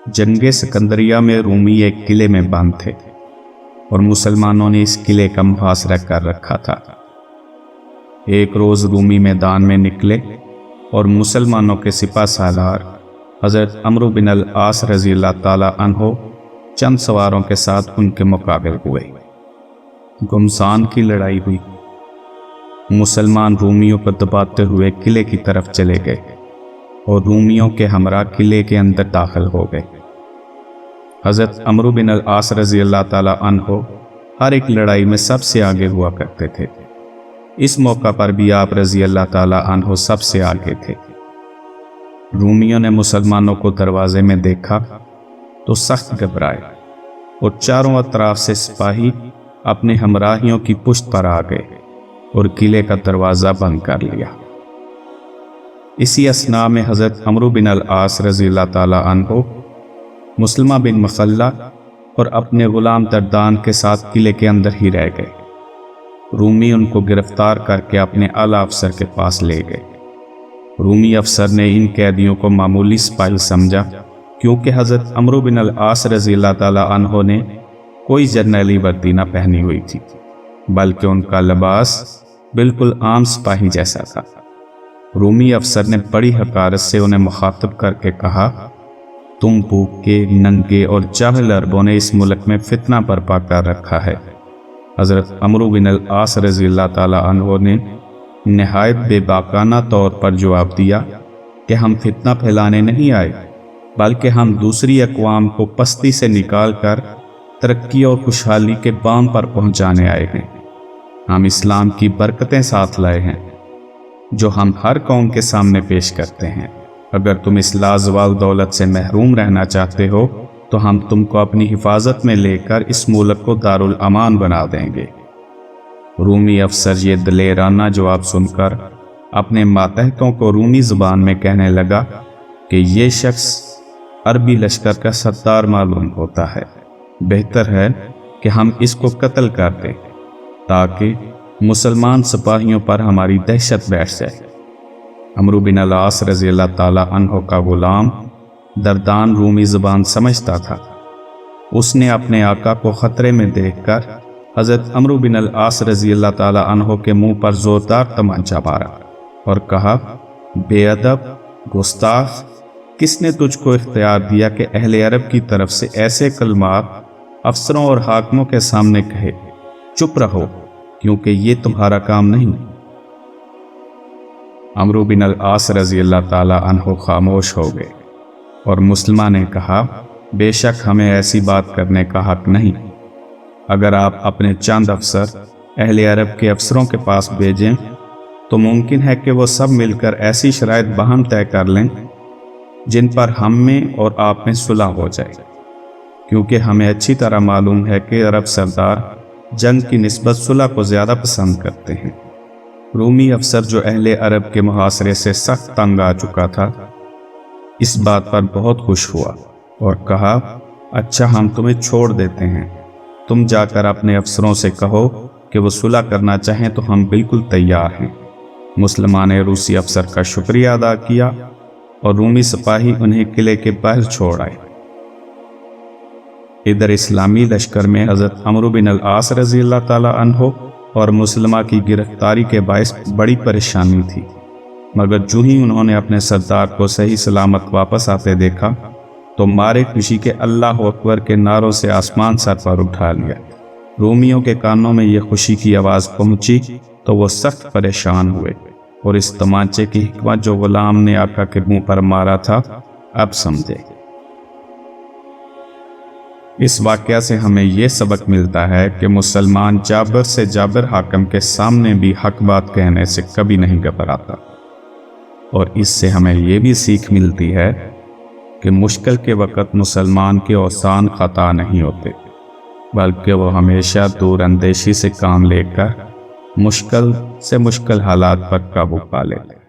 जंगे सिकंदरिया में रूमी एक किले में बंद थे और मुसलमानों ने इस किले का मुहासरा कर रखा था। एक रोज रूमी मैदान में निकले और मुसलमानों के सिपा सालार हजरत अमरू बिन अल आस रजी अल्लाह ताला अन्हो चंद सवारों के साथ उनके मुकाबले हुए। गुमसान की लड़ाई हुई। मुसलमान रूमियों को दबाते हुए किले की तरफ चले गए और रूमियों के हमरा किले के अंदर दाखिल हो गए। हजरत अमरू बिन अल आस रजी अल्लाह ताला अन्हो हर एक लड़ाई में सबसे आगे हुआ करते थे। इस मौका पर भी आप रजी अल्लाह ताला अन्हो सबसे आगे थे। रूमियों ने मुसलमानों को दरवाजे में देखा तो सख्त घबराए और चारों अतराफ से सिपाही अपने हमराहियों की पुश्त पर आ गए और किले का दरवाज़ा बंद कर लिया। इसी असना में हज़रत अमरू बिन अल आस रज़ी अल्लाह ताला अन्हो मुस्लिमा बिन मखल्ला और अपने गुलाम दरदान के साथ किले के अंदर ही रह गए। रूमी उनको गिरफ्तार करके अपने आला अफसर के पास ले गए। रूमी अफसर ने इन कैदियों को मामूली सिपाही समझा, क्योंकि हज़रत अमरू बिन अल आस रज़ी अल्लाह ताला अन्हो ने कोई जर्नैली वर्दी न पहनी हुई थी, बल्कि उनका लिबास बिल्कुल आम सिपाही जैसा था। रूमी अफसर ने बड़ी हकारत से उन्हें मुखातब करके कहा, तुम भूखे, नंगे और जाहिल अरबों ने इस मुल्क में फितना बर्पा कर रखा है। हज़रत अमरू बिन अल आस रज़ी अल्लाह ताला अन्हो ने नहायत बेबाकाना तौर पर जवाब दिया कि हम फितना फैलाने नहीं आए, बल्कि हम दूसरी अक़वाम को पस्ती से निकाल कर तरक्की और खुशहाली के बाम पर पहुंचाने आए हैं। हम इस्लाम की बरकतें साथ लाए हैं जो हम हर कौम के सामने पेश करते हैं। अगर तुम इस लाजवाल दौलत से महरूम रहना चाहते हो तो हम तुमको अपनी हिफाजत में लेकर इस मुल्क को दारुल अमान बना देंगे। रूमी अफसर ये दलेराना जवाब सुनकर अपने मातहतों को रूमी ज़ुबान में कहने लगा कि ये शख्स अरबी लश्कर का सरदार मालूम होता है, बेहतर है कि हम इसको कत्ल कर दें ताकि मुसलमान सिपाहियों पर हमारी दहशत बैठ जाए। अमरू बिन अल आस रज़ी अल्लाह ताला अन्हो का गुलाम दरदान रूमी ज़ुबान समझता था। उसने अपने आका को ख़तरे में देखकर हज़रत अमरू बिन अल आस रज़ी अल्लाह ताला अन्हो के मुंह पर ज़ोरदार तमाचा मारा और कहा, बेअदब, गुस्ताख, किसने तुझको इख्तियार दिया कि अहले अरब की तरफ से ऐसे कलमात अफसरों और हाकिमों के सामने कहे? चुप रहो, क्योंकि ये तुम्हारा काम नहीं। अमरू बिन अल आस रज़ी अल्लाह ताला अन्हो खामोश हो गए और मुस्लिमा ने कहा, बेशक हमें ऐसी बात करने का हक नहीं। अगर आप अपने चंद अफसर अहले अरब के अफसरों के पास भेजें तो मुमकिन है कि वो सब मिलकर ऐसी शराइत बहम तय कर लें जिन पर हम में और आप में सुलह हो जाए, क्योंकि हमें अच्छी तरह मालूम है कि अरब सरदार जंग की निस्बत सुलह को ज़्यादा पसंद करते हैं। रूमी अफसर जो अहले अरब के मुहासरे से सख्त तंग आ चुका था, इस बात पर बहुत खुश हुआ और कहा, अच्छा, हम तुम्हें छोड़ देते हैं। तुम जाकर अपने अफसरों से कहो कि वो सुलह करना चाहें तो हम बिल्कुल तैयार हैं। मुसलमान ने रूसी अफसर का शुक्रिया अदा किया और रूमी सिपाही उन्हें किले के बाहर छोड़ आए। इधर इस्लामी लश्कर में हज़रत अमरू बिन अल आस रज़ी अल्लाह ताला अन्हो और मुसलमा की गिरफ्तारी के बायस बड़ी परेशानी थी, मगर जो ही उन्होंने अपने सरदार को सही सलामत वापस आते देखा तो मारे खुशी के अल्लाह अकबर के नारों से आसमान सर पर उठा लिया। रोमियों के कानों में यह खुशी की आवाज़ पहुंची तो वो सख्त परेशान हुए और इस तमाचे की हिकमत जो गुलाम ने आका के मुंह पर मारा था अब समझे। इस वाक़या से हमें यह सबक मिलता है कि मुसलमान जाबर से जाबर हाकिम के सामने भी हक बात कहने से कभी नहीं घबराता, और इससे हमें यह भी सीख मिलती है कि मुश्किल के वक़्त मुसलमान के औसान ख़ता नहीं होते, बल्कि वो हमेशा दूर अंदेशी से काम लेकर मुश्किल से मुश्किल हालात पर काबू पा लेते।